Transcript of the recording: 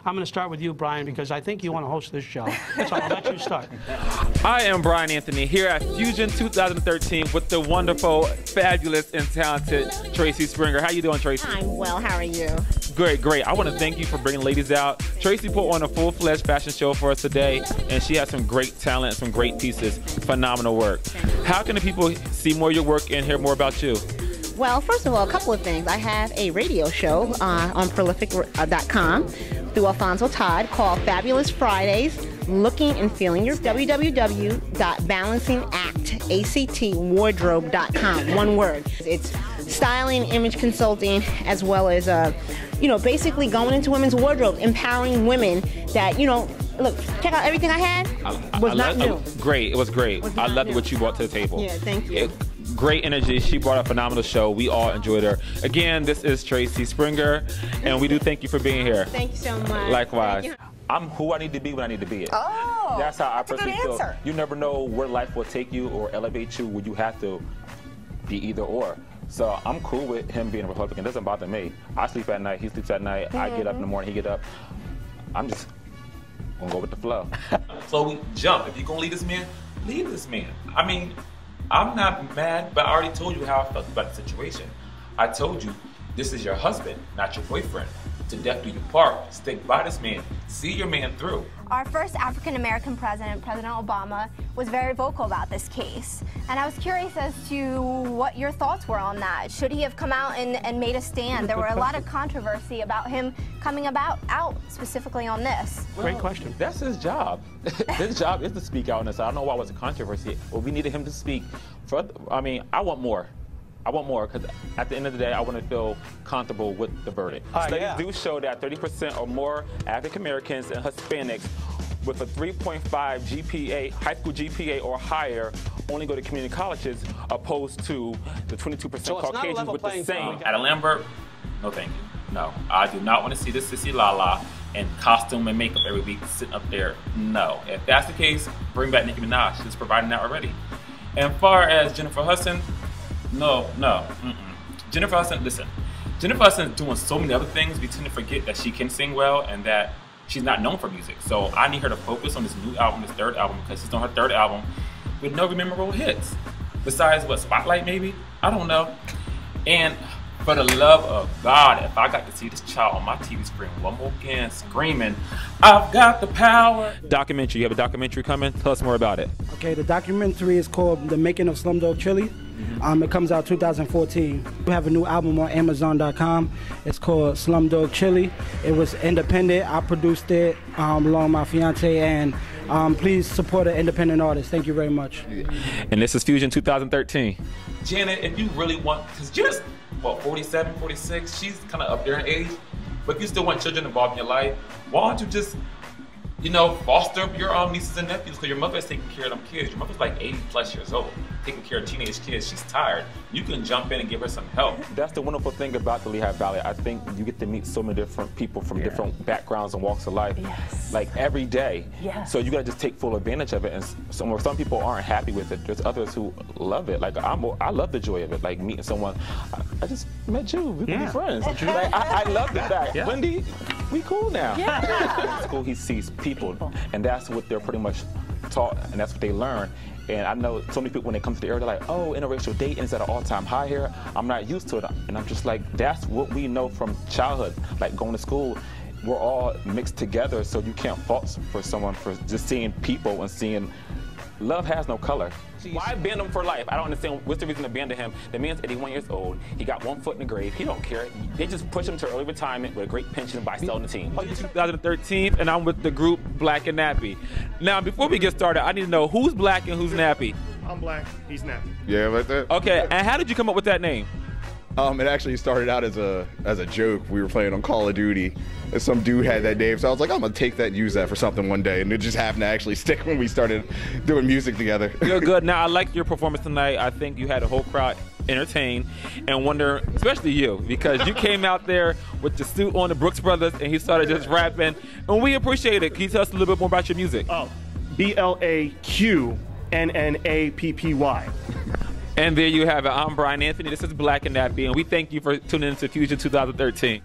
I'm going to start with you, Brian, because I think you want to host this show. So I'll let you start. I am Brian Anthony here at Fusion 2013 with the wonderful, fabulous, and talented Tracy Springer. How you doing, Tracy? I'm well. How are you? Great, great. I want to thank you for bringing ladies out. Tracy put on a full-fledged fashion show for us today, and she has some great talent, some great pieces, phenomenal work. How can the people see more of your work and hear more about you? Well, first of all, a couple of things. I have a radio show on prolific.com through Alfonso Todd called Fabulous Fridays, Looking and Feeling Your www.balancingactwardrobe.com. One word. It's styling, image consulting, as well as basically going into women's wardrobe, empowering women that, look, check out everything I had. Was not new. Great. It was great. I loved what you brought to the table. Yeah, thank you. Great energy. She brought a phenomenal show. We all enjoyed her. Again, this is Tracy Springer, and we do thank you for being here. Thank you so much. Likewise. I'm who I need to be when I need to be it. Oh, that's how I personally feel. Answer. You never know where life will take you or elevate you, where you have to be either or. So I'm cool with him being a Republican. It doesn't bother me. I sleep at night, he sleeps at night. I get up in the morning, he get up. I'm just gonna go with the flow. Chloe, jump. If you're gonna leave this man, leave this man. I mean, I'm not mad, but I already told you how I felt about the situation. I told you, this is your husband, not your boyfriend. To death do you part. Stick by this man. See your man through. Our first African-American president, President Obama, was very vocal about this case. And I was curious as to what your thoughts were on that. Should he have come out and made a stand? There were a lot of controversy about him coming out specifically on this. Great question. That's his job. His job is to speak out on this. I don't know why it was a controversy. Well, we needed him to speak. I mean, I want more. I want more because at the end of the day, I want to feel comfortable with the verdict. Studies do show that 30% or more African Americans and Hispanics with a 3.5 GPA, high school GPA or higher, only go to community colleges, opposed to the 22% Caucasians with the same. Adam Lambert, no thank you. No, I do not want to see this Sissy Lala in costume and makeup every week sitting up there. No, if that's the case, bring back Nicki Minaj. She's providing that already. And far as Jennifer Hudson, no. Jennifer Hudson, listen. Jennifer Hudson is doing so many other things. We tend to forget that she can sing well and that she's not known for music. So I need her to focus on this new album, this third album, because she's on her third album with no memorable hits. Besides, what, Spotlight maybe? I don't know. And for the love of God, if I got to see this child on my TV screen one more again screaming, I've got the power. Documentary, you have a documentary coming? Tell us more about it. Okay, the documentary is called The Making of Slumdog Chili. It comes out 2014. We have a new album on Amazon.com. It's called Slumdog Chili. It was independent. I produced it along with my fiance, and please support an independent artist. Thank you very much. And this is Fusion 2013. Janet, if you really want, because Janet's, what, 47, 46? She's kind of up there in age. But if you still want children involved in your life, why don't you just, foster your nieces and nephews, because your mother is taking care of them kids. Your mother's like 80+ years old, taking care of teenage kids. She's tired. You can jump in and give her some help. That's the wonderful thing about the Lehigh Valley. I think you get to meet so many different people from different backgrounds and walks of life, like every day. So you gotta just take full advantage of it. And some people aren't happy with it. There's others who love it. Like I love the joy of it. Like meeting someone. I just met you. We can be friends. Like, I love the fact. Wendy, we cool now. In school, he sees people, and that's what they're pretty much taught, and that's what they learn. And I know so many people, when they come to the area, they're like, oh, interracial dating is at an all-time high here. I'm not used to it. And I'm just like, that's what we know from childhood. Like going to school, we're all mixed together, so you can't fault for someone for just seeing people and seeing love has no color. Why abandon him for life? I don't understand what's the reason to abandon him. The man's 81 years old. He got 1 foot in the grave. He don't care. They just push him to early retirement with a great pension by selling the team. 2013, and I'm with the group Black and Nappy. Now, before we get started, I need to know who's Black and who's Nappy. I'm Black. He's Nappy. Yeah, like that. Okay, and how did you come up with that name? It actually started out as a joke. We were playing on Call of Duty, and some dude had that name, so I was like, I'm gonna take that and use that for something one day, and it just happened to actually stick when we started doing music together. You're good. Now, I liked your performance tonight. I think you had a whole crowd entertained and wonder, especially you, because you came out there with the suit on, the Brooks Brothers, and he started just rapping, and we appreciate it. Can you tell us a little bit more about your music? Oh, BLAQNNAPPY. And there you have it. I'm Brian Anthony. This is Black and Nappy, and we thank you for tuning into Fusion 2013.